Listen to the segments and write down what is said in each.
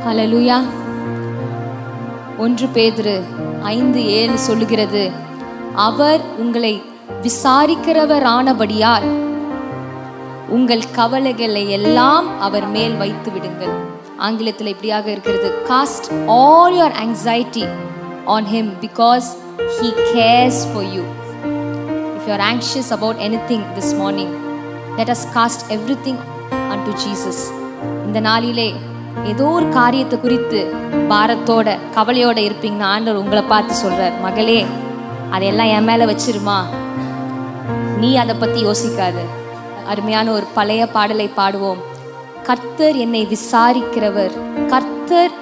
ஹல்லேலூயா. 1 பேதுரு 5:7 சொல்லுகிறது, அவர் உங்களை விசாரிக்கிறவரானபடியால் உங்கள் கவலைகளை எல்லாம் அவர் மேல் வைத்து விடுங்கள். ஆங்கிலத்தில் இப்படியாக இருக்கிறது, cost all your anxiety on him because he cares for you. If you are anxious about anything this morning, let us cast everything unto Jesus. இந்த நாளிலே ஏதோ ஒரு காரியத்தை குறித்து பாரத்தோட கவலையோட இருப்பீங்கன்னா ஆண்டவர் உங்களை பார்த்து சொல்றார், மகளே அதையெல்லாம் என் மேல வச்சிருமா, நீ அதை பத்தி யோசிக்காது. அருமையான ஒரு பழைய பாடலை பாடுவோம். கர்த்தர் என்னை விசாரிக்கிறவர், கர்த்தர்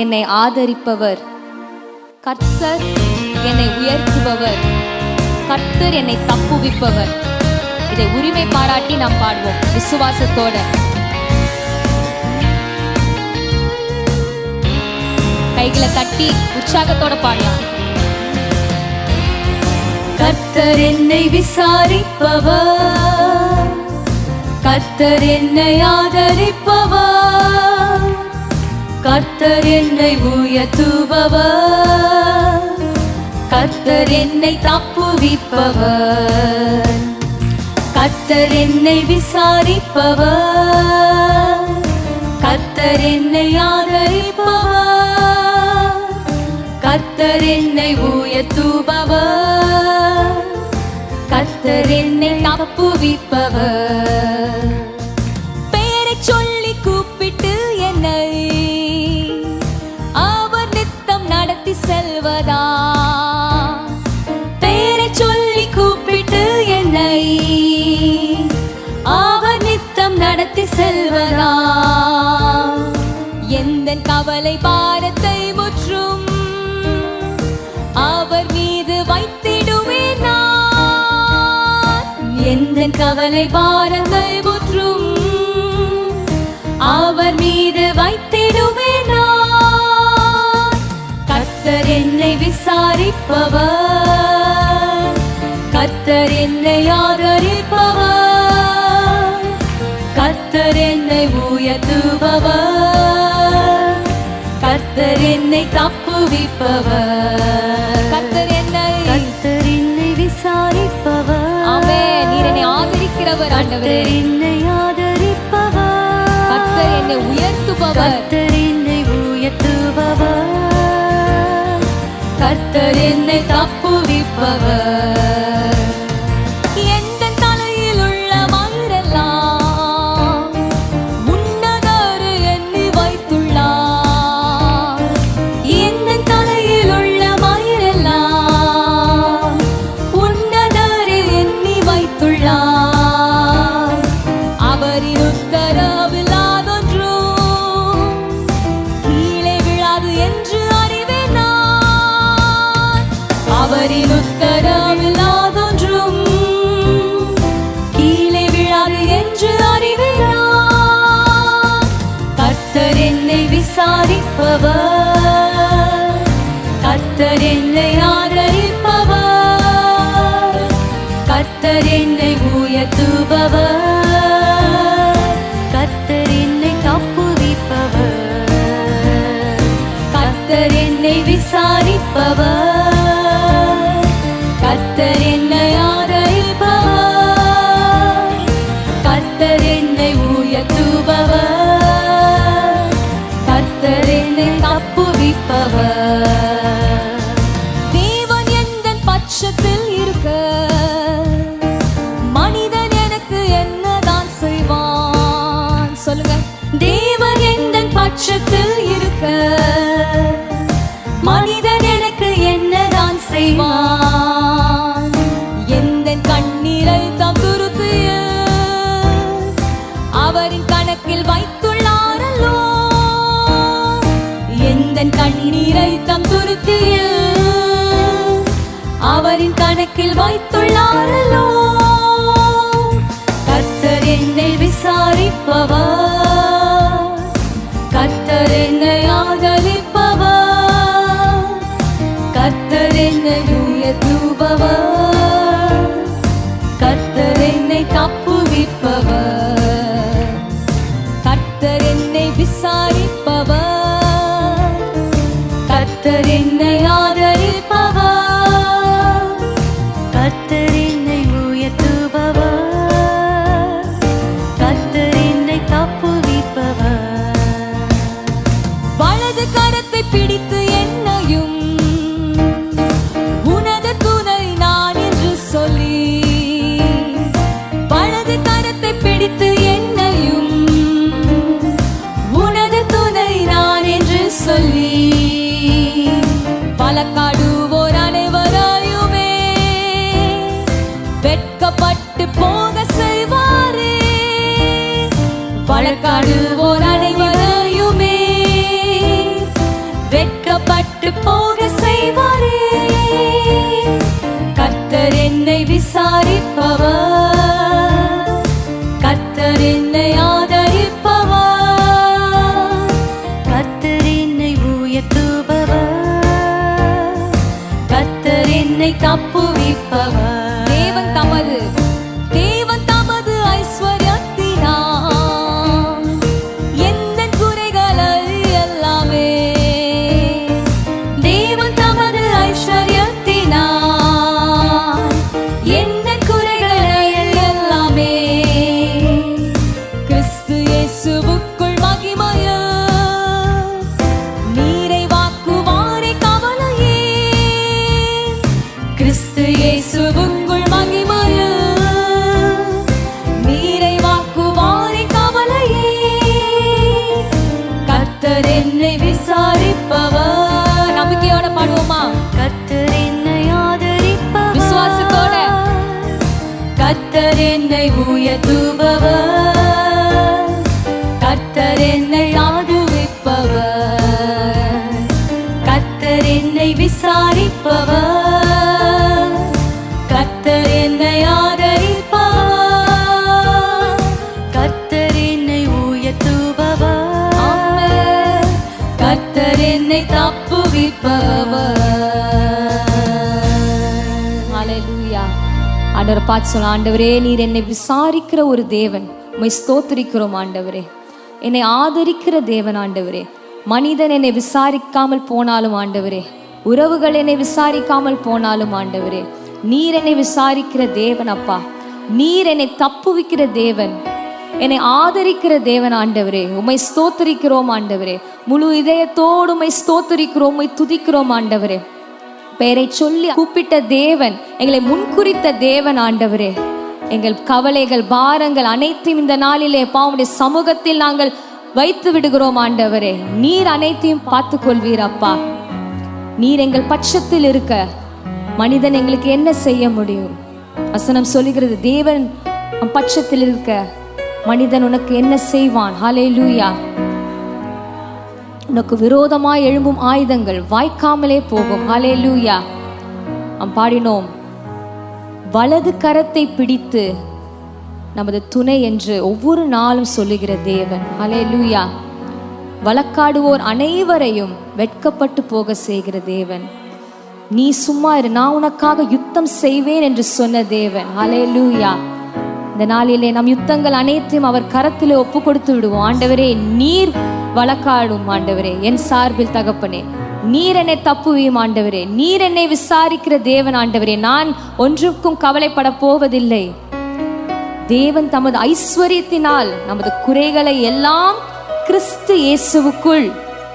என்னை ஆதரிப்பவர், கர்த்தர் என்னை உயர்த்துபவர், கர்த்தர் என்னை தப்புவிப்பவர். இதை உரிமை பாராட்டி நாம் பாடுவோம் விசுவாசத்தோட. கைகளை தட்டி உற்சாகத்தோட பாடலாம். கர்த்தர் என்னை விசாரிப்பவர், கர்த்தர் என்னை ஆதரிப்பவர், கர்த்தர் என்னை உயர்த்துபவர், கர்த்தர் என்னை தப்புவிப்பவர். கர்த்தர் என்னை விசாரிப்பவர், கர்த்தர் என்னை ஆதரிப்பவர், கர்த்தர் என்னை உயர்த்துபவர், கர்த்தர் என்னை தப்புவிப்பவர். பெயரை சொல்லி கூப்பிட்டு என்னை அவர் நித்தம் நடத்தி செல்வதா, பெயரை சொல்லி கூப்பிட்டு என்னை அவர் நித்தம் நடத்தி செல்வதா. எந்த கவலை பாரத்தை முற்றும் அவர் மீது வைத்திடுவேன் நான். எந்த கவலை பாரத்தை முற்றும் அவர் மீது வைத்திடுவேன் நான். கர்த்தர் என்னை விசாரிப்பவர், கர்த்தர் என்னை ஆதரிப்பவர், கர்த்தர் என்னை உயர்த்துபவர், கர்த்தர் என்னை தப்புவிப்பவர். கர்த்தர் என்னை விசாரிப்பவர். ஆமென். நீர் என்னை ஆதரிக்கிறவர் ஆண்டவரே. கர்த்தர் என்னை ஆதரிப்பவர், கர்த்தர் என்னை உயர்த்துபவர், கர்த்தர் என்னை உயர்த்துபவர், கர்த்தர் என்னை தப்புவிப்பவர். எந்த தலையில் உள்ள மயிரெல்லாம் உன்னதர் எண்ணி வைத்துள்ளார். எந்த தலையில் உள்ள மயிரெல்லாம் உன்னதர் எண்ணி வைத்துள்ளார். அவரின் உத்தரவில்லாதொன்றும் கீழே விழாது என்று அறிவேன் நான். அவரின் உத்தரவில்லாதொன்றும் கீழே விழாது என்று அறிவேன் நான். கர்த்தர் என்னை விசாரிப்பவர், கர்த்தர் என்னை ஆதரிப்பவர், கர்த்தர் என்னை உயர்த்துபவர், கர்த்தர் என்னை தப்புவிப்பவர். கர்த்தர் என்னை விசாரிப்பவர், கர்த்தர் என்னை ஆதரிப்பவர், கர்த்தர் என்னை உயர்த்துபவர், கர்த்தர் என்னை தப்புவிப்பவர். தேவன் எந்தன் பட்சத்தில் இருக்க மனிதன் எனக்கு என்னதான் செய்வான்? சொல்லுங்க. தேவன் எந்தன் பட்சத்தில் இருக்க மனிதன் எனக்கு என்னதான் செய்வான்? எந்த கண்ணீரை தாம் துருத்திய அவரின் கணக்கில் வைத்துள்ளாரல்லோ. எந்த கண்ணீரை தாம் துருத்திய அவரின் கணக்கில் வைத்துள்ளாரல்லோ. கர்த்தர் என்னை விசாரிப்பவர், கர்த்தர் என்னை ஆதரிப்பவர், கர்த்தர் என்னை உயர்த்துபவர், கர்த்தர் என்னை தப்புவிப்பவர். கர்த்தர் என்னை விசாரிப்பவர், கர்த்தர் என்னை ஆதரிப்பவர், கர்த்தர் என்னை உயர்த்துபவர், கர்த்தர் என்னை தப்புவிப்பவர். வலது கரத்தை பிடித்து என்னையும் உனது துணை நான் என்று சொல்லி, வலது கரத்தை பிடித்து என்னையும் உனது துணை நான் என்று சொல்லி, வழக்காடுவோர் அனைவரையுமே வெட்கப்பட்டு போக செய்வாரே, வழக்காடுவோர் அனைவரையுமே வெட்கப்பட்டு போக செய்வாரே. கர்த்தர் என்னை விசாரிப்பவர், கர்த்தர் என்னை ஆதரிப்பவர், கர்த்தர் என்னை உயர்த்துபவர், கர்த்தர் என்னை தப்புவிப்பவர். தேவன் தமது ஐஸ்வர்யத்தினால் எந்த குறைகளை எல்லாமே, தேவன் தமது ஐஸ்வர்யத்தினால் எந்த குறைகளை எல்லாமே, கிறிஸ்து இயேசுவுக்குள் மகிமையில் நிறைவாக்குவாரே கவலையே, கிறிஸ்து இயேசுவுக்குள் மகிமையில் நிறைவாக்குவாரே கவலையே. கர்த்தர் என்னை விசாரிப்பவர். நம்பிக்கையோட பாடுவோமா? கர்த்தர் என்னை ஆதரிப்பவர், விசுவாசத்தோட. கர்த்தர் என்னை உயர்த்துபவர், கர்த்தர் என்னை ஆதரிப்பவர், கர்த்தர் என்னை விசாரிப்பவர், கர்த்தர் என்னை ஆதரிப்பவர், கர்த்தர் என்னை உயர்த்துபவர், கர்த்தர் என்னை தப்புவிப்பவர். ஹல்லேலூயா. ஆண்டவரை பார்த்து சொல்ல, ஆண்டவரே நீர் என்னை விசாரிக்கிற ஒரு தேவன், உம்மை ஸ்தோத்திரிக்கிறோம் ஆண்டவரே. என்னை ஆதரிக்கிற தேவன் ஆண்டவரே. மனிதன் என்னை விசாரிக்காமல் போனாலும் ஆண்டவரே, உறவுகள் என்னை விசாரிக்காமல் போனாலும் ஆண்டவரே, நீர் என்னை விசாரிக்கிற தேவன் அப்பா. நீர் என்னை தப்புவிக்கிற தேவன், என்னை ஆதரிக்கிற தேவன் ஆண்டவரே. உம்மை ஸ்தோத்திரிக்கிறோம் ஆண்டவரே. முழு இதயத்தோடு உம்மை ஸ்தோத்திரிக்கிறோம், உம்மை துதிக்கிறோம் ஆண்டவரே. பெயரை சொல்லி கூப்பிட்ட தேவன், எங்களை முன்குறித்த தேவன் ஆண்டவரே. எங்கள் கவலைகள் பாரங்கள் அனைத்தையும் இந்த நாளிலே பாவுடைய சமூகத்தில் நாங்கள் வைத்து விடுகிறோம் ஆண்டவரே. நீர் அனைத்தையும் பார்த்து கொள்வீர் அப்பா. நீர் எங்கள் பட்சத்தில் இருக்க மனிதன் எங்களுக்கு என்ன செய்ய முடியும்? வசனம் சொல்லுகிறது, தேவன் பட்சத்தில் இருக்க மனிதன் உனக்கு என்ன செய்வான்? ஹல்லேலூயா. உனக்கு விரோதமாய் எழும்பும் ஆயுதங்கள் வாய்க்காமலே போகும். ஹல்லேலூயா. நாம் பாடினோம், வலது கரத்தை பிடித்து நமது துணை என்று ஒவ்வொரு நாளும் சொல்லுகிற தேவன். ஹல்லேலூயா. வழக்காடுவோர் அனைவரையும் வெட்கப்பட்டு போக செய்கிற தேவன். நீ சும்மா இரு, நான் உனக்காக யுத்தம் செய்வேன் என்று சொன்ன தேவன். ஹல்லேலூயா. இந்த நாளிலே நம் யுத்தங்கள் அனைத்தையும் அவர் கரத்திலே ஒப்பு கொடுத்து விடுவோம். ஆண்டவரே நீர் வழக்காடும் ஆண்டவரே, என் சார்பில் தகப்பனே. நீர் என்னை தப்புவியும் ஆண்டவரே. நீர் என்னை விசாரிக்கிற தேவன் ஆண்டவரே. நான் ஒன்றுக்கும் கவலைப்பட போவதில்லை. தேவன் தமது ஐஸ்வர்யத்தினால் நமது குறைகளை எல்லாம் கிறிஸ்து இயேசுவுக்குள்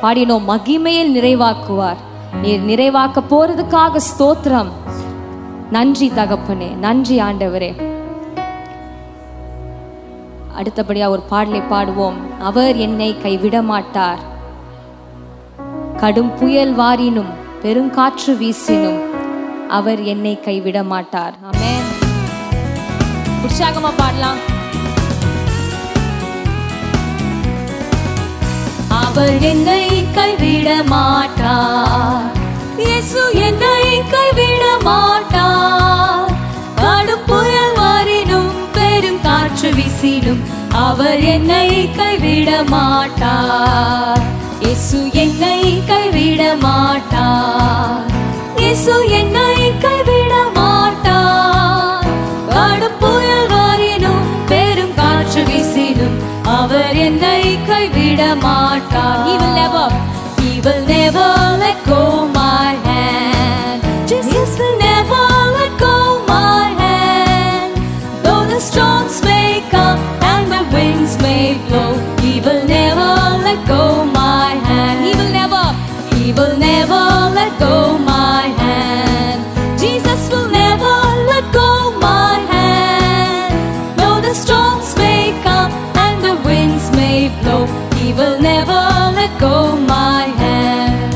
பாடினோம் மகிமையில் நிறைவாக்குவார். நீர் நிறைவாக்க போறதுக்காக ஸ்தோத்திரம். நன்றி தகப்பனே, நன்றி ஆண்டவரே. அடுத்தபடியா ஒரு பாடலை பாடுவோம். அவர் என்னை கைவிட மாட்டார், கடும் புயல் வாரினும் பெருங்காற்று வீசினும் அவர் என்னை கைவிட மாட்டார். ஆமென். உற்சாகமா பாடலாம். அவர் என்னை கைவிட மாட்டார், இயேசு என்னை கைவிட மாட்டார். கடும் புயல் வாரினும் பெரும் காற்று வீசினும் அவர் என்னை கைவிட மாட்டார். இயேசு என்னை கைவிட மாட்டார், இயேசு என்னை கைவிட மாட்டார். கடும் புயல் வாரினும் பெரும் காற்று வீசினும் அவர் என்னை கைவிட மாட்டார். He will never let go let go my hand.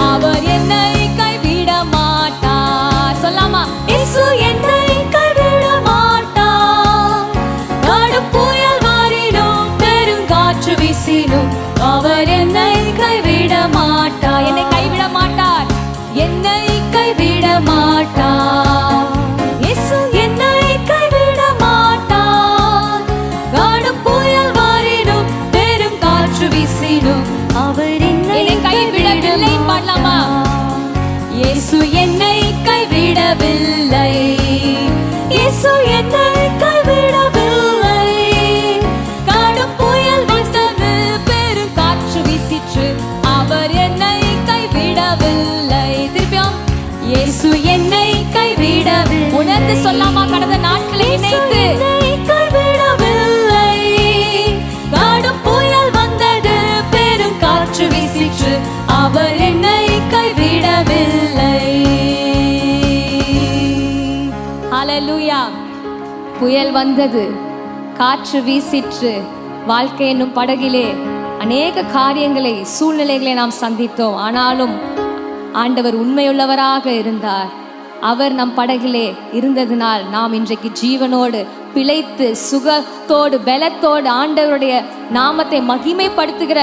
அவர் என்னை கைவிட மாட்டார். சொல்லாமா? இயேசு என்னை கைவிட மாட்டார். கடும் புயல் மாறினும் பெருங்காற்று வீசினும் அவர் என்னை கைவிட மாட்டார். என்னை கைவிட மாட்டார். என்னை கைவிட மாட்டார். இயேசு என்னை கைவிட மாட்டார். கடும் புயல் மாறினும் பெருங்காற்று வீசினும் அவர் என்னை கைவிடவில்லை. பாடலாமா? இயேசு என்னை கைவிடவில்லை. இயேசு என்னை கைவிடவில்லை. கடும் புயல் வந்தது, பெருங்காற்று வீசிற்று, அவர் என்னை கைவிடவில்லை. திருப்பியும் இயேசு என்னை கைவிடவில்லை. உணர்ந்து சொல்லாமா? கடந்த நாட்களை நினைத்து கைவிடவில்லை. கடும் புயல் வந்தது, பெருங்காற்று வீசிற்று, அவர் என்னை கைவிடவில்லை. ஹல்லேலூயா. புயல் வந்தது, காற்று வீசிற்று. வாழ்க்கை என்னும் படகிலே அநேக காரியங்களை, சூழ்நிலைகளை நாம் சந்தித்தோம். ஆனாலும் ஆண்டவர் உண்மையுள்ளவராக இருந்தார். அவர் நம் படகிலே இருந்ததினால் நாம் இன்றைக்கு ஜீவனோடு பிழைத்து சுகத்தோடு பலத்தோடு ஆண்டவருடைய நாமத்தை மகிமைப்படுத்துகிற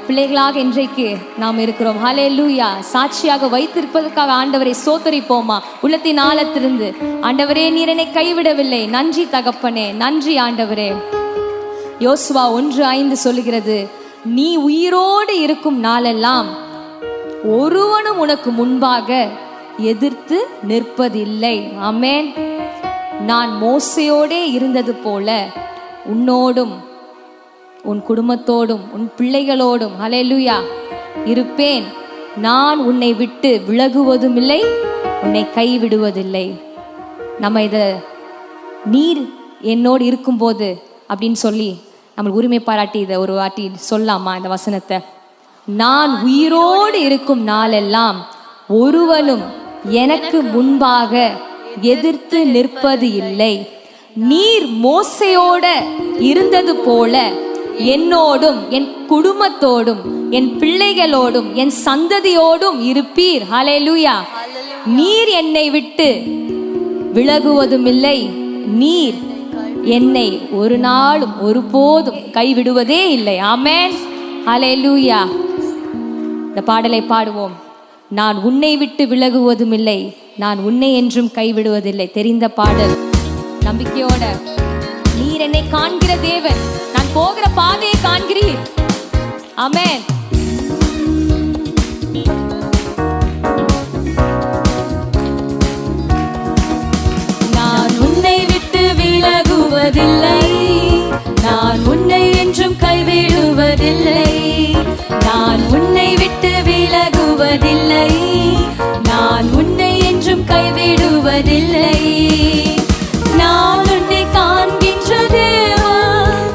பிள்ளைகளாக இன்றைக்கு நாம் இருக்கிறோம். ஹல்லேலூயா. சாட்சியாக வைத்திருப்பதற்காக ஆண்டவரை சோத்தரிப்போமா? உள்ளத்தின் ஆழத்திலிருந்து, ஆண்டவரே நீர் என்னை கைவிடவில்லை. நன்றி தகப்பனே, நன்றி ஆண்டவரே. யோசுவா 1:5 சொல்லுகிறது, நீ உயிரோடு இருக்கும் நாளெல்லாம் ஒருவனும் உனக்கு முன்பாக எதிர்த்து நிற்பதில்லை. ஆமென். நான் மோசேயோடே இருந்தது போல உன்னோடும் உன் குடும்பத்தோடும் உன் பிள்ளைகளோடும் ஹல்லேலூயா இருப்பேன். நான் உன்னை விட்டு விலகுவதும் இல்லை, உன்னை கைவிடுவதில்லை. நம்ம இதை நீர் என்னோடு இருக்கும்போது அப்படின்னு சொல்லி நம்ம உரிமை பாராட்டி இதை ஒரு வாட்டி சொல்லாமா? இந்த வசனத்தை, நான் உயிரோடு இருக்கும் நாளெல்லாம் ஒருவனும் எனக்கு முன்பாக எதிர்த்து நிற்பது இல்லை. நீர் மோசேயோட இருந்தது போல என்னோடும் என் குடும்பத்தோடும் என் பிள்ளைகளோடும் என் சந்ததியோடும் இருப்பீர். ஹல்லேலூயா. நீர் என்னை விட்டு விலகுவதும் இல்லை, நீர் என்னை ஒரு நாளும் ஒருபோதும் கைவிடுவதே இல்லை. ஆமென். ஹல்லேலூயா. இந்த பாடலை பாடுவோம். நான் உன்னை விட்டு விலகுவதும் இல்லை, நான் உன்னை என்றும் கைவிடுவதில்லை. தெரிந்த பாடல். நம்பிக்கையோட, நீர் என்னை காண்கிற தேவன், நான் போகிற பாதையை காண்கிறீர். ஆமென். நான் உன்னை விட்டு விலகுவதில்லை, நான் உன்னை என்றும் கைவிடுவதில்லை. நான் உன்னை விட்டு விலகுவதில்லை, நான் உன்னை என்றும் கைவிடுவதில்லை. நான் உன்னை காண்கின்ற தேவன்,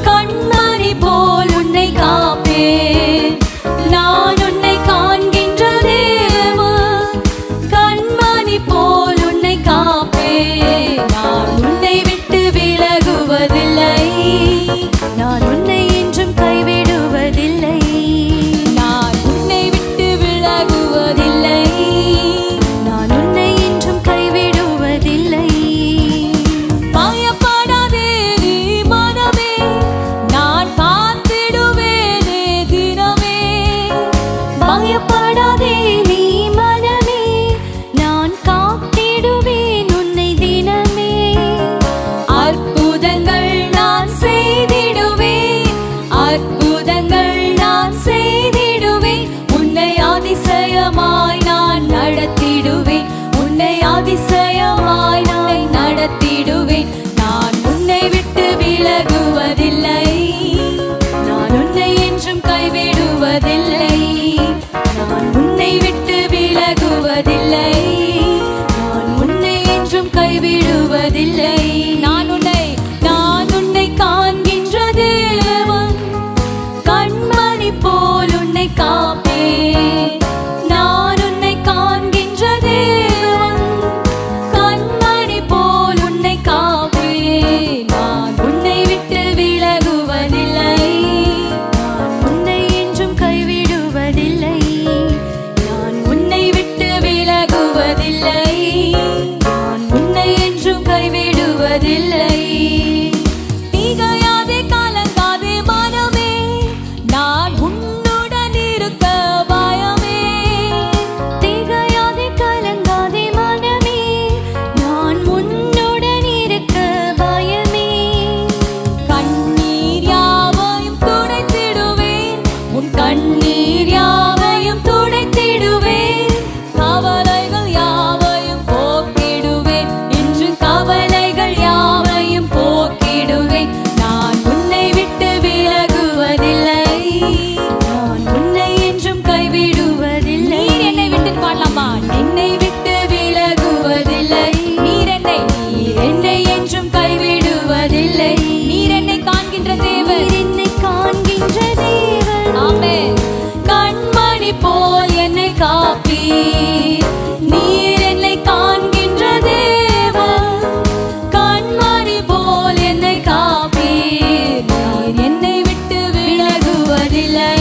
கண்மணி போல் உன்னை காப்பேன். நான் உன்னை காண்கின்ற தேவன், கண்மணி போல் உன்னை காப்பேன். நான் உன்னை விட்டு விலகுவதில்லை, நான் உன்னை என்றும் கைவிடுவதில்லை. நான் உன்னை விட்டு விலகுவதில்லை, நான் உன்னை என்றும் கைவிடுவதில்லை. பயப்படாதே நீ மனமே, நான் காத்திடுவேனே தினமே. பயப்படாதே நீ மனமே, நான் காத்திடுவேன் உன்னை தினமே. அற்புதங்கள் நான் செய்திடுவேன், அற்புதங்கள் நான் செய்திடுவேன். உன்னை அதிசயமாய் நான் நடத்திடுவேன், உன்னை அதிசயமாய் நான் நடத்திடுவேன். நான் உன்னை விட்டு விலகுவதில்லை, நான் உன்னை என்றும் கைவிடுவதில்லை. நான் கண்ணீர் யாவையும் துடைத்திடுவேன், கவலைகள் யாவையும் போக்கிடுவேன், இன்று கவலைகள் யாவையும் போக்கிடுவேன். நான் உன்னை விட்டு விலகுவதில்லை, நான் உன்னை என்றும் கைவிடுவதில்லை. நீர் என்னை விட்டு பாடலாமா? என்னை விட்டு விலகுவதில்லை, நீர் என்னை என்றும் கைவிடுவதில்லை. நீர் என்னை காண்கின்ற தேவன், என்னை காண்கின்ற தேவன். ஆமென். கண்மணி போல் என்னை காப்பீர், நீர் என்னை காண்கின்ற தேவன். கண்மணி போல் என்னை காப்பீர், நீர் என்னை விட்டு விலகுவதில்லை,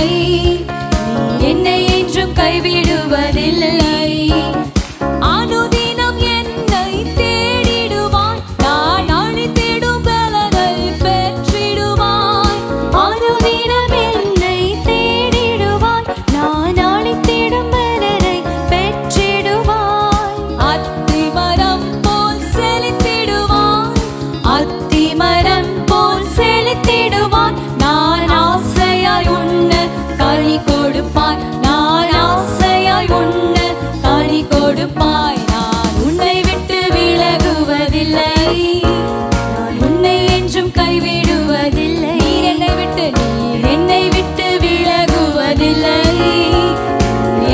என்னை என்றும் கைவிடுவதில்லை. அனுதினம் என்னை தேடிடுவாய், நான் அழித்திடும் பலனை பெற்றிடுவாய். அனுதினம் என்னை தேடிடுவாய், நான் அழித்திடும் பலனை பெற்றிடுவாய். அத்திமரம் போல் செழித்திடுவாய், அத்திமரம் போல் செழித்திடுவாய். நான் ஆசையாய் உண்ண களி கொடுப்பாய், நான் ஆசையாய் உண்ண களி கொடுப்பாய். நான் உன்னை விட்டு விலகுவதில்லை, நான் உன்னை என்றும் கைவிடுவதில்லை. நீர் என்னை விட்டு விலகுவதில்லை,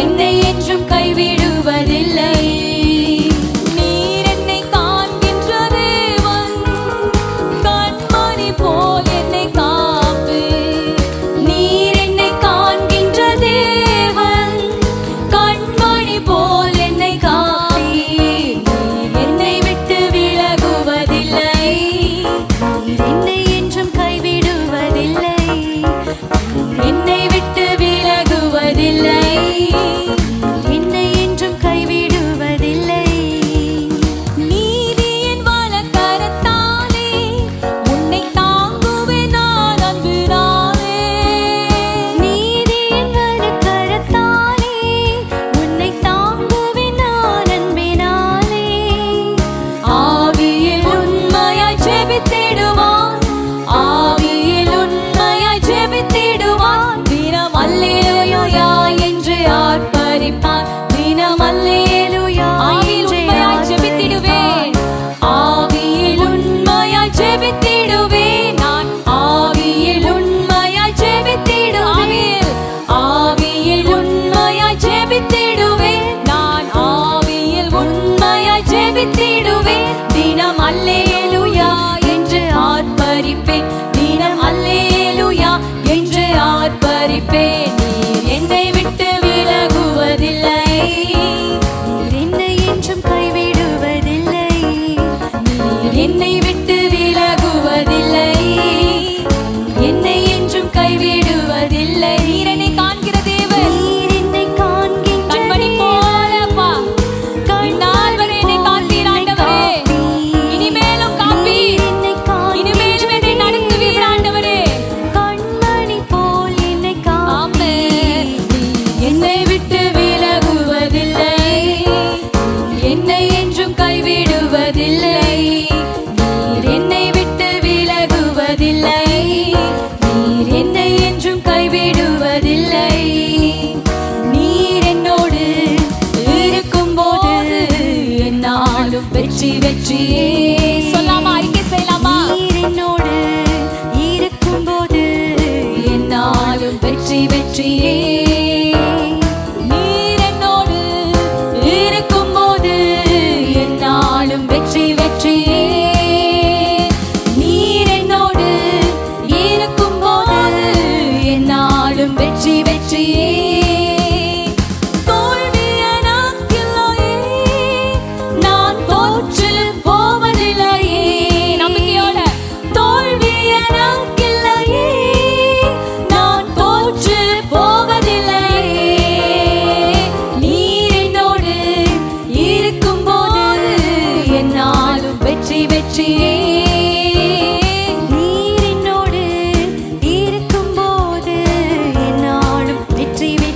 என்னை என்றும் கைவிடுவதில்லை. நீர் என்னை காண்கின்ற தேவன், கண்மணி போல் என்னை காப்பு. நீர் என்னை காண்கின்ற தேவன், கண்மணி போல் என்னை காப்பி. நீர் என்னை விட்டு விலகுவதில்லை, நீர் என்னை என்றும் கைவிடுவதில்லை, நீர் என்னை விட்டு விலகுவதில்லை, நீர் என்னை என்றும் கைவிடுவதில்லை. நீதியின் வலக்கரத்தாலே உன்னை தாங்குவேன் நான் அன்பினாலே. நீதியின் வலக்கரத்தாலே உன்னை தாங்குவேன் நான் அன்பினாலே. ஆவியில் உண்மையாய் ஜெபித்திடுவான், ஆவியில் உண்மையாய் ஜெபித்திடுவான். தினம் அல்லேலூயா என்று ஆர்ப்பரிப்பான், தினம் அல்லேலூயா என்று ஜெபித்திடுவேன். ஆவியில் உண்மையாய் ஜெபித்திடுவேன், நான் ஆவியில் உண்மையாய் ஜெபித்திடுவேன். ஆவியில் உண்மையாய் ஜெபித்திடுவேன், நான் ஆவியில் உண்மையாய் ஜெபித்திடுவேன். தினம் அல்லேலூயா என்று ஆர்ப்பரிப்பேன், தினம் அல்லேலூயா என்று ஆர்ப்பரிப்பேன். நீர் என்னை விட்டு விலகுவதில்லை, நீர் என்னை என்றும் கைவிடுவதில்லை. நீர் என்னை விட்டு விலகுவதில்லை, என்னை என்றும் கைவிடுவதில்லை. நீர் என்னை காண்கிற தேவன், நீர் என்னை காண்கின்ற கண்மணி போலப்பா. இந்நாள் வரை என்னை காத்தீர் ஆண்டவரே, இனிமேலும் காப்பீர், இனிமேலும் என்னை நடத்துவீர் ஆண்டவரே. கண்மணி போல் என்னை காப்பீர். நீர் என்னை விட்டு விலகுவதில்லை, என்னை என்றும் கைவிடுவதில்லை. நீர் என்னை விட்டு விலகுவதில்லை, நீர் என்னை என்றும் கைவிடுவதில்லை. நீர் என்னோடு இருக்கும்போது என்னாலும் வெற்றி வெற்றியே. சொல்லாமா? அறிக்கை செய்யலாமா? நீர் என்னோடு இருக்கும்போது என்னாலும் வெற்றி வெற்றியே. நீர் என்னோடு இருக்கும்போது என்னாலும் வெற்றி வெற்றியே. நீர் என்னோடு இருக்கும்போது என்னாலும் வெற்றி வெற்றியே. தோல்வி எனக்கில்லையே, நான் தோற்று போவதில்லையே. நம்பிக்கையோட தோல்வி எனக்கில்லையே, நான் தோற்று போவதில்லையே. நீர் என்னோடு இருக்கும்போது என்னாலும் வெற்றி வெற்றியே. நீர் என்னோடு இருக்கும்போது என்னாலும் வெற்றி வெற்றியே.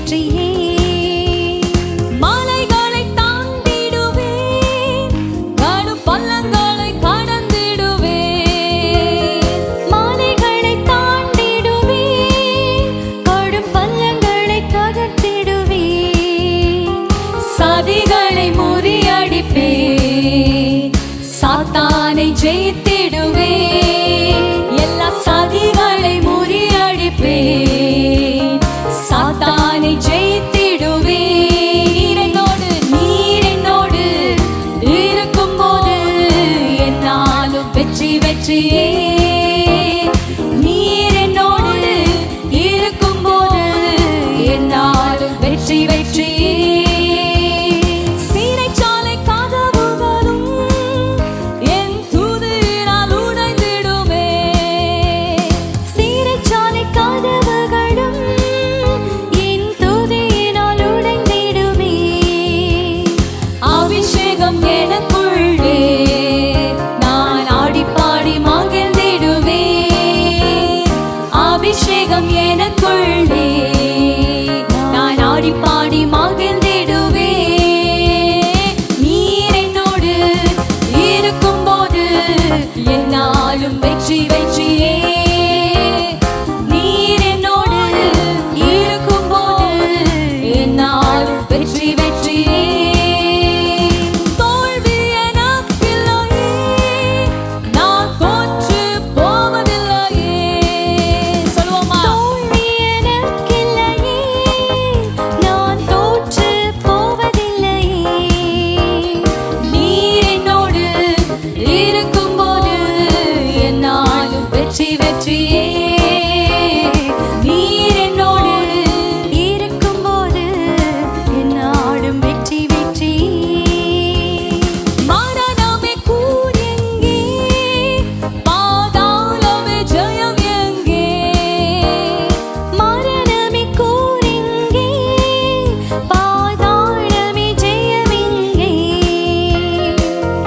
ஜெயித்திடுவேன், எல்லா சதிகளை முறியடிப்பேன், சாத்தானை ஜெயித்திடுவேன். நீர் என்னோடு இருக்கும்போது என்னாலும் வெற்றி வெற்றியே. நீர் என்னோடு இருக்கும்போது என்னாலும் வெற்றி வெற்றியே. அபிஷேகம் எனக்குள்ளே நான் ஆடி பாடி மகிழ்ந்திடுவேன். நீர் என்னோடு இருக்கும்போது என்னாலும் வெற்றி வெற்றியே. நீர் என்னோடு இருக்கும்போது என்னாலும் வெற்றி வெற்றியே. நீர் என்னோடு இருக்கும்போது என்னாலும் வெற்றி வெற்றியே. மரணமே கூர் எங்கே, பாதாளமே ஜெயம் எங்கே. மரணமே கூர் எங்கே, பாதாளமே ஜெயம் எங்கே.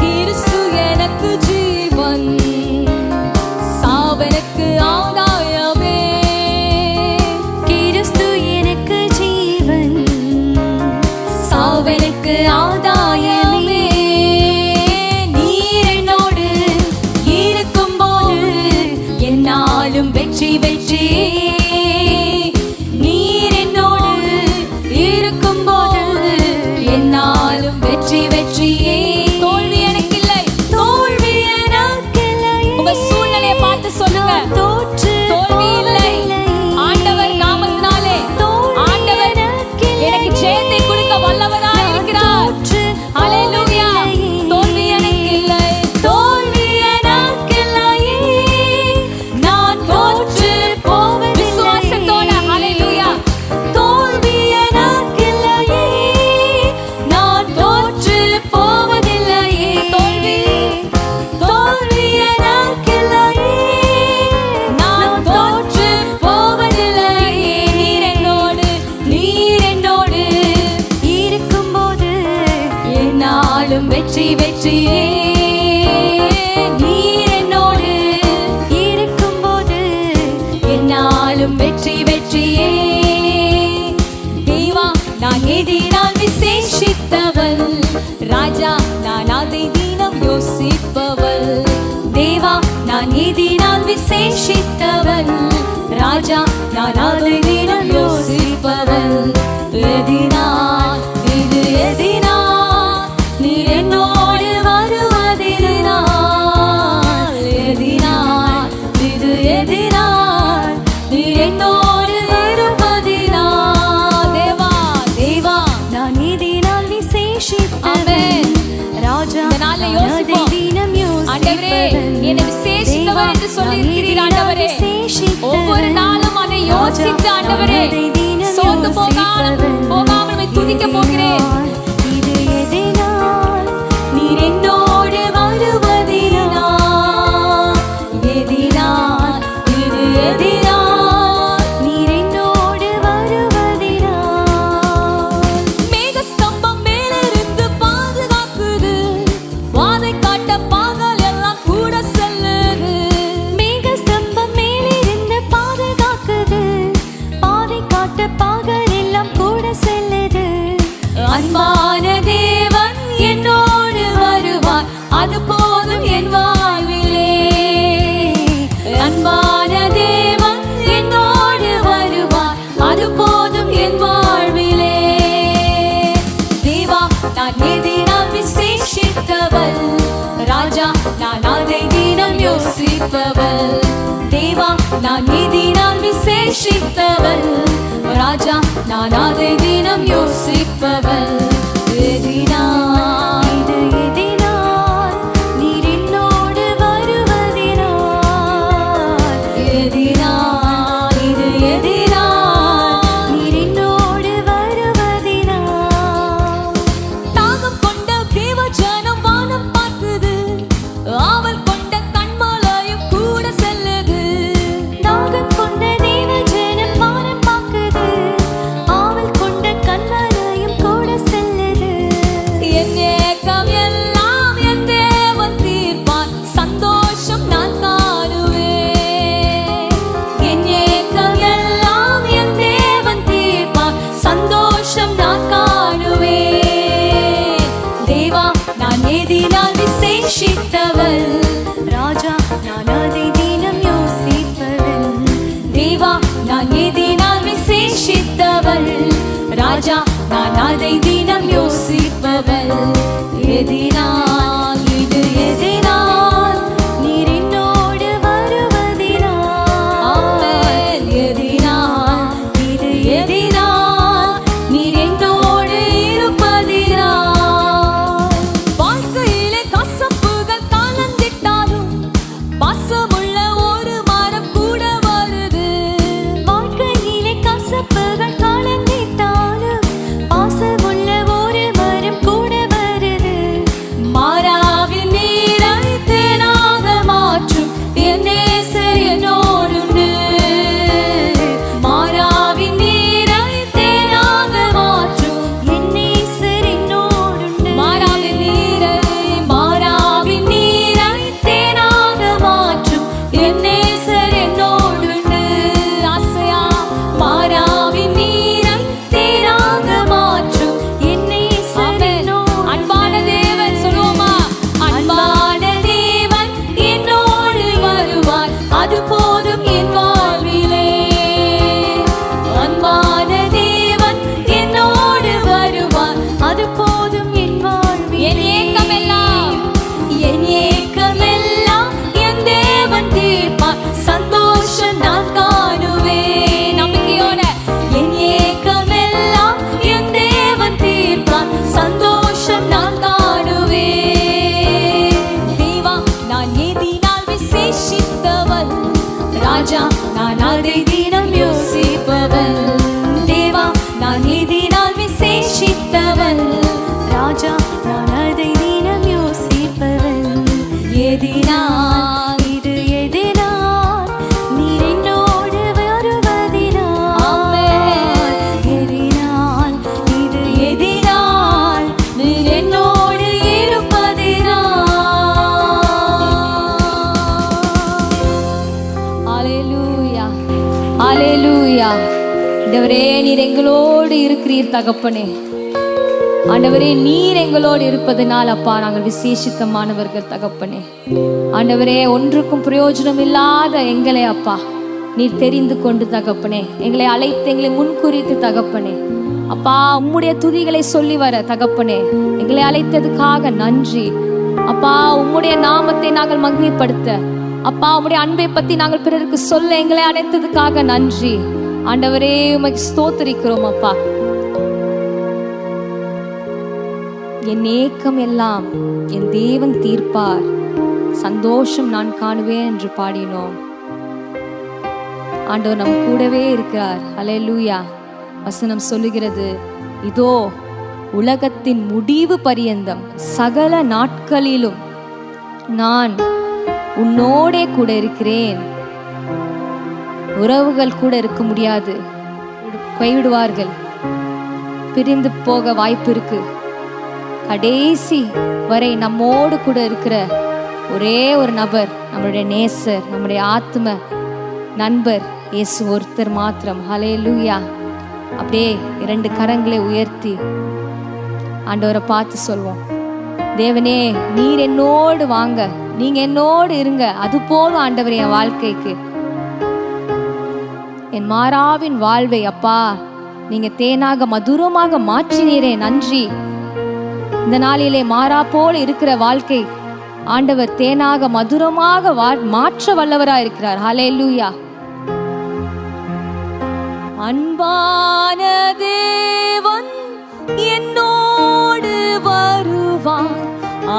கிறிஸ்து எனக்கு ஜீவன், சாவனுக்கு ஆதாயமே. கிறிஸ்து எனக்கு ஜீவன், சாவனுக்கு ஆதாயமே. நீர் என்னோடு இருக்கும்போது என்னாலும் வெற்றி வெற்றியே. நீர் என்னோடு இருக்கும்போது என்னாலும் வெற்றி வெற்றியே. தோல்வி எனக்கு இல்லை, தோல்வி எனக்கு இல்லை. உங்க சூழ்நிலையை பார்த்து சொல்லுங்க, தோல்வி இல்லை. ஆண்டவர் நாமத்தினாலே ஆண்டவர் எனக்கு ஜெயத்தை கொடுக்க வல்லவராய் இருக்கிறார். ஹல்லேலூயா. தோல்வி எனக்கு இல்லை, தோல்வி எனக்கு இல்லையே. நான் தோற்று போவதில்லை. விசுவாசத்தோட ஹல்லேலூயா. தோல்வி எனக்கு இல்லையே, நான் தோற்று போவதில்லையே. தோல்வி தோல்வி எனக்கு இல்லையே, நான் தோற்று போவதில்லையே. நீர் என்னோடு இருக்கும்போது என்னாலும் வெற்றி வெற்றியே. நீர் என்னோடு இருக்கும்போது என்னாலும் வெற்றி வெற்றியே. தேவா நான் எதினால் விசேஷித்தவள், ராஜா நான் அதை தினம் யோசிப்பவள். தேவா நான் எதினால் விசேஷித்தவள், ராஜா நான் அதை தினம் யோசிப்பவள். எதினால் இது எதினால் நீர் என்னோடு வருவதினால். எதினால் இது எதினால் நீர் என்னோடு இருப்பதினால். தேவா தேவா நான் எதினால் விசேஷித்தவள், ராஜா நான் அதை தினம் யோசிப்பவள். என்னை விசேஷித்தவர் என்று சொல்லியிருக்கிறீர் ஆண்டவரே. ஒவ்வொரு நாளும் அதை யோசித்து ஆண்டவரே சோர்ந்து போகாமல் துதிக்க போகிறேன். இது எதினால் நீர் என்னோடு வருவதினால். எதினால் இது எதினால் நீர் என்னோடு வருவதினால். மேகஸ்தம்பம் மேலிருந்து பாதுகாக்குது, வாதை காட்ட பாகல் எல்லாம் கூட செல்லுது. மேகஸ்தம்பம் மேலிருந்து பாதுகாக்குது, பாதை காட்ட பாகல் எல்லாம் கூட செல்லுது. அன்பான தேவன் என்னோடு வருவார், அது போதும் என் வாழ்விலே. அன்பான தேவன் என்னோடு வருவார், அது போதும் என் வாழ்விலே. தேவா நான் எதினால் விசேஷித்தவள், ராஜா நான் அதை தினம் யோசிப்பவள். தேவா நான் நீதினால் விசேஷித்தவள். ராஜா நான் அதை தினம் யோசிப்பவள். எதினால் இது எதினால் நீர் என்னோடு வருவதினால். எதினால் இது எதினால் நீர் என்னோடு வருவதினால். தாகம் கொண்ட தேவ ஜனம் வானம் பார்க்குது. ஆவல் கொண்ட கண்மாலையும் கூட செல்லுது. தாகம் கொண்ட தேவ ஜனம் வானம் பார்க்குது. ஆவல் கொண்ட கண்மாலையும் கூட செல்லுது. என் ஏக்கம் எல்லாம் என் தேவன் தீர்ப்பார். சந்தோஷம் நான் காணுவேன். என் ஏக்கம் எல்லாம் என் தேவன் தீர்ப்பார். சந்தோஷம் நான் காணுவேன். தேவா நான் எதினால் விசேஷித்தவள். ராஜா நான் அதை தினம் யோசிப்பவள். தேவா நான் எதினால் விசேஷித்தவள். ராஜா நான் அதை தினம் யோசிப்பவள். எதினால் இது எதினால் நீர் என்னோடு வருவதினால். எதினால் இது எதினால் நீர் என்னோடு இருப்பதினால். வாழ்க்கையிலே கசப்புகள் கலந்திட்டாலும் பாசமுள்ள ஒரு மரம் கூட வருது. வாழ்க்கையிலே கசப்புகள் கலந்திட்டாலும் பாசமுள்ள ஒரு மரம் கூட வருது. மாறாவின் நீரை தேனாக மாற்றும் என் நேசர் என்னோடுண்டு. மாறாவின் நீரை தேனாக மாற்றும் என் நேசர் என்னோடுண்டு. மாறாவின் நீரை தேனாக மாற்றும் என் நேசர் என்னோடுண்டு. ஆசையா மாறாவின் நீரை தேனாக மாற்றும் என் நேசர் என்னோடு. அன்பான தேவன் சொல்லுவோமா? அன்பான தேவன் என்னோடு வருவார். அது போதும் என் வாழ்விலே. அன்பான தேவன் என்னோடு வருவார். அது போதும் என் வாழ்விலே. என் ஏக்கமெல்லாம் என் தேவன் தீர்ப்பார். சந்தோஷம் நான் காணுவேன். நம்பிக்கையோட என் ஏக்கமெல்லாம் என் தேவன் தீர்ப்பார். சந்தோஷம் நான் காணுவேன். தேவா நான் எதினால் விசேஷித்தவள். ராஜா நான் அதை தினம் யோசிப்பவள். தேவா நான் எதினால் விசேஷித்தவள். ராஜா நான் அதை தினம் யோசிப்பவள். எதினால் இது எதினால் நீர் என்னோடு வருவதினால். எதினால் இது எதினால் நீர் என்னோடு இருப்பதினால். ஹalleluya ஹalleluya. ஆண்டவரே நீர் எங்களோடு இருக்கிறீர் தகப்பனே. ஆண்டவரே நீர் எங்களோடு இருப்பதனால் அப்பா நாங்கள் விசேஷித்தமானவர்கள் தகப்பனே. ஆண்டவரே ஒன்றுக்கும் பிரயோஜனம் இல்லாத எங்களை அப்பா நீர் தெரிந்து கொண்டு தகப்பனே எங்களை அழைத்து எங்களை முன்குறித்து தகப்பனே அப்பா உம்முடைய துதிகளை சொல்லி வர தகப்பனே எங்களை அழைத்ததுக்காக நன்றி அப்பா. உம்முடைய நாமத்தை நாங்கள் மகிமைப்படுத்த அப்பா உம்முடைய அன்பை பத்தி நாங்கள் பிறருக்கு சொல்ல எங்களை அழைத்ததுக்காக நன்றி ஆண்டவரே. உமக்கு ஸ்தோத்திரிக்கிறோம் அப்பா. என் ஏக்கம் எல்லாம் என் தேவன் தீர்ப்பார். சந்தோஷம் நான் காணுவேன் என்று பாடினோம். ஆண்டவர் நம் கூடவே இருக்கிறார். ஹல்லேலூயா. வசனம் சொல்லுகிறது, இதோ உலகத்தின் முடிவு பரியந்தம் சகல நாட்களிலும் நான் உன்னோடே கூட இருக்கிறேன். உறவுகள் கூட இருக்க முடியாது, கைவிடுவார்கள், பிரிந்து போக வாய்ப்பு இருக்கு. கடைசி வரை நம்மோடு கூட இருக்கிற ஒரே ஒரு நபர் நம்மளுடைய நேசர், நம்முடைய ஆத்ம நண்பர் இயேசு ஒருத்தர் மாத்திரம். ஹல்லேலூயா. அப்படியே 2 கரங்களை உயர்த்தி ஆண்டவரை பார்த்து சொல்வோம், தேவனே நீர் என்னோடு வாங்க, நீங்க என்னோடு இருங்க, அது போதும் ஆண்டவரே என் வாழ்க்கைக்கு. என் மாறாவின் வாழ்வை அப்பா நீங்க தேனாக மதுரமாக மாற்றினீரே, நன்றி. இந்த நாளிலே மாறா போல இருக்கிற வாழ்க்கை ஆண்டவர் தேனாக மதுரமாக மாற்ற வல்லவராய் இருக்கிறார். ஹல்லேலூயா. அன்பான தேவன் என்னோடு வருவார்,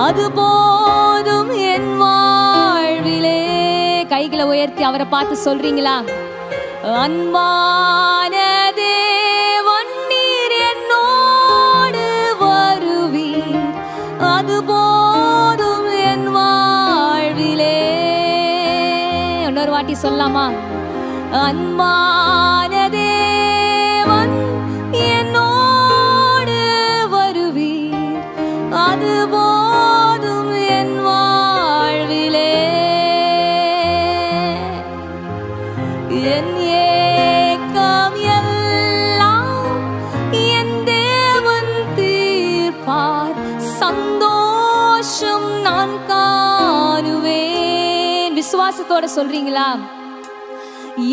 அது போதும் என் வாழ்விலே. கைகளை உயர்த்தி அவரை பார்த்து சொல்றீங்களா? அன்பான தேவன் நீர் என்னோடு வருவீர், அது போதும் என் வாழ்விலே. இன்னொரு வாட்டி சொல்லலாமா? அன்பான தேவன் என்னோடு வருவீர், அது போதும் என் வாழ்விலே. என் ஏக்கம் எல்லாம் என் தேவன் தீர்ப்பார், சந்தோஷம் நான் காணுவேன். விசுவாசத்தோட சொல்றீங்களா?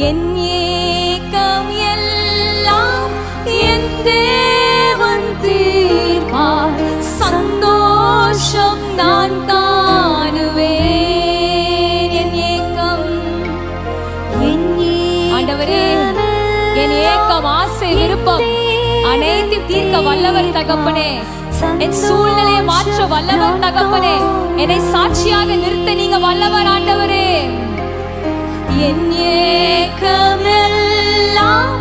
என் ஏக்கம் எல்லாம் என் தேவன் தீர்ப்பார், சந்தோஷம் நான் காணுவேன். என் ஏக்கம் ஆண்டவரே, என் ஏக்கம், ஆசை, விருப்பம் அனைத்தையும் தீர்க்க வல்லவர் தகப்பனே. என் சூழ்நிலையை மாற்ற வல்லவர் தகப்பனே. என்னை சாட்சியாக நிறுத்த நீங்க வல்லவர் ஆண்டவரே. என் ஏக்கமெல்லாம்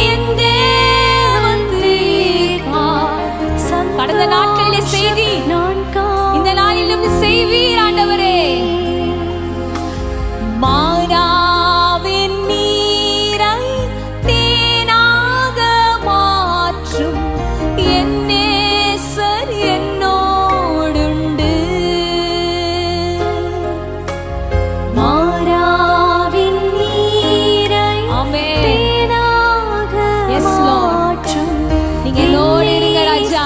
என் தேவன் தீர்ப்பார். கடந்த நாட்களிலே செய்தி இந்த நாளிலும் செய்வீர் ஆண்டவரே. மாறாவின் நீரை தேனாக மாற்றும் என் நேசர் என்னோடுண்டு. மாறாவின் நீரை தேனாக மாற்றும் நீங்க என்னோடு இருங்க ராஜா.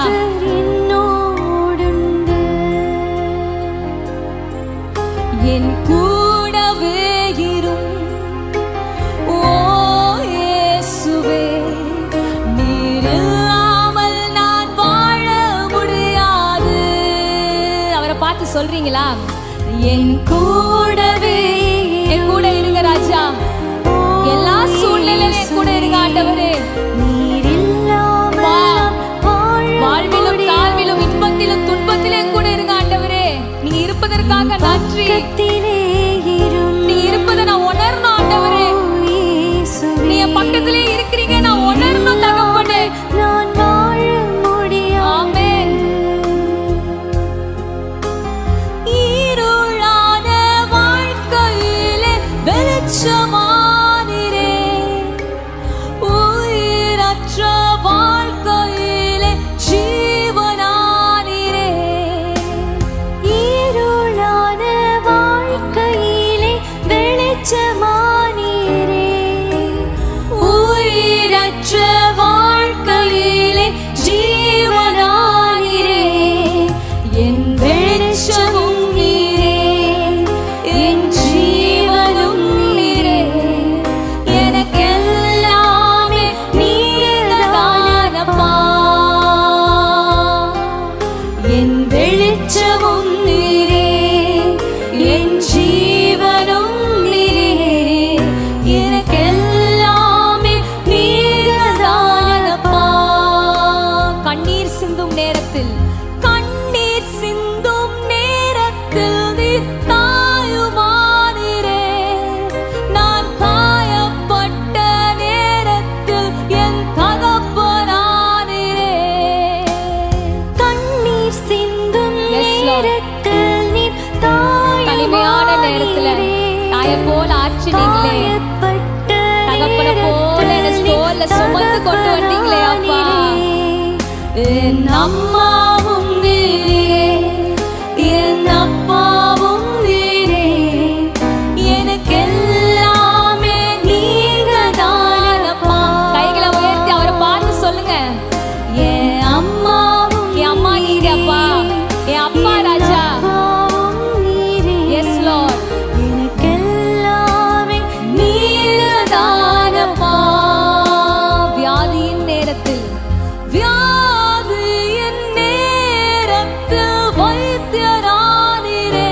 என்னோடுண்டு. என் கூடவே இரும் ஓ இயேசுவே, நீர் இல்லாமல் நான் வாழ முடியாது. அவரை பார்த்து சொல்றீங்களா? என் கூடவே, என் கூட இருங்க ராஜா. எல்லா சூழ்நிலையிலும் என் கூட இருங்க ஆண்டவரே. நீர் இல்லாமல் வாழ்விலும் தாழ்விலும் இன்பத்திலும் துன்பத்திலும் என் கூட இருங்க ஆண்டவரே. நீங்க இருப்பதற்காக நன்றி. நீ இருப்பதை நான் உணரணும் ஆண்டவரே. நீ என் பக்கத்திலே இருக்கிறீங்க, நான் உணரணும் தகப்பனே. நான் வாழ முடியும். ஆமென். இருளான வாழ்க்கையிலே வெளிச்சமானீரே, உயிரற்ற வாழ்க்கையிலே ஜீவனானீரே. இருளான வாழ்க்கையிலே வெளிச்சமானீரே, உயிரற்ற வாழ்க்கையிலே ஜீவனானீரே. என் வெளிச்சமும் நீரே, என் ஜீவனும் நீரே, எனக்கெல்லாமே நீர்தானப்பா. என் வெளிச்சமும் நீரே, என் ஜீவனும் நீரே, எனக்கெல்லாமே நீர்தானப்பா. கண்ணீர் சிந்தும் நேரத்தில் கண்ணீர் சிந்தும் நேரத்தில் நீர் தாயுமானீரே, நான் காயப்பட்ட நேரத்தில் என் தகப்பனானீரே. கண்ணீர் சிந்தும் Yes, Lord. நேரத்தில் நீர் தனிமையான நேரத்துல தாயை போல ஆற்றினீங்களே, தகப்பனை போல என்னை தோல்ல சுமந்து கொண்டு வந்தீங்களே அப்பா. என் அம்மாவும் நீரே, என் அப்பாவும் நீரே, எனக்கெல்லாமே நீங்கதானப்பா. கைகளை உயர்த்தி அவரை பார்த்து சொல்லுங்க. என் அம்மாவும் என் அம்மா நீங்க அப்பா, என் அப்பா ராஜா. அப்பாவும் நீரே. Yes, Lord. எனக்கெல்லாமே நீங்கதானப்பா. வியாதியின் நேரத்தில் வியாதியின் நேரத்தில் வைத்தியரானீரே,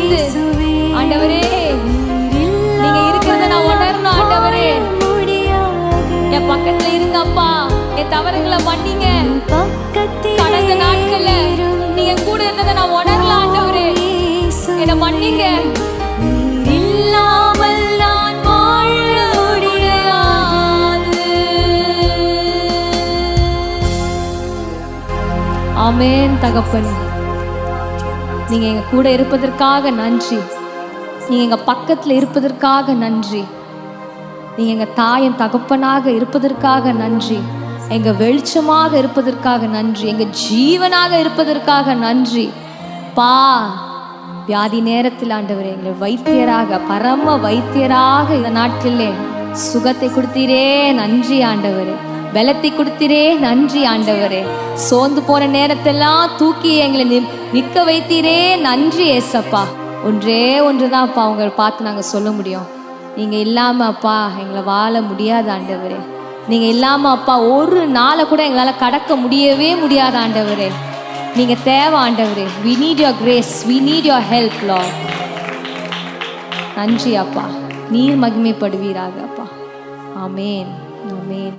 முடியாது. ஆண்டவரே நீங்க இருக்கிறத நான் உணரணும். ஆண்டவரே என் பக்கத்துல இருங்கப்பா, என் தவறுகளை மன்னிங்க. கடந்த நாட்கள்ல நீங்க கூட இருந்ததை நான் உணரலாம். ஆண்டவரே என்ன மன்னிங்க. இல்லாமல் நான் வாழ முடியாது. ஆமென் தகப்பன், நீங்க எங்க கூட இருப்பதற்காக நன்றி. நீங்க எங்க பக்கத்துல இருப்பதற்காக நன்றி. நீங்க எங்க தாயின் தகப்பனாக இருப்பதற்காக நன்றி. எங்க வெளிச்சமாக இருப்பதற்காக நன்றி. எங்க ஜீவனாக இருப்பதற்காக நன்றி. பா வியாதி நேரத்தில் ஆண்டவரே எங்களை வைத்தியராக, பரம வைத்தியராக இந்த நாட்களிலே சுகத்தை கொடுத்தீரே, நன்றி ஆண்டவரே. பலத்தை கொடுத்தீரே, நன்றி ஆண்டவரே. சோர்ந்து போன நேரத்தெல்லாம் தூக்கி எங்களை நிற்க வைத்தீரே, நன்றி ஏசப்பா. ஒன்றே ஒன்றுதான் அப்பா உங்களை பார்த்து நாங்கள் சொல்ல முடியும். நீங்க இல்லாம அப்பா எங்களை வாழ முடியாது ஆண்டவரே. நீங்க இல்லாம அப்பா ஒரு நாளை கூட எங்களால கடக்க முடியவே முடியாது ஆண்டவரே. நீங்க தேவை ஆண்டவரே. we need your grace, we need your help Lord. நன்றி அப்பா, நீர் மகிமைப்படுவீராக அப்பா. ஆமென், ஆமென்.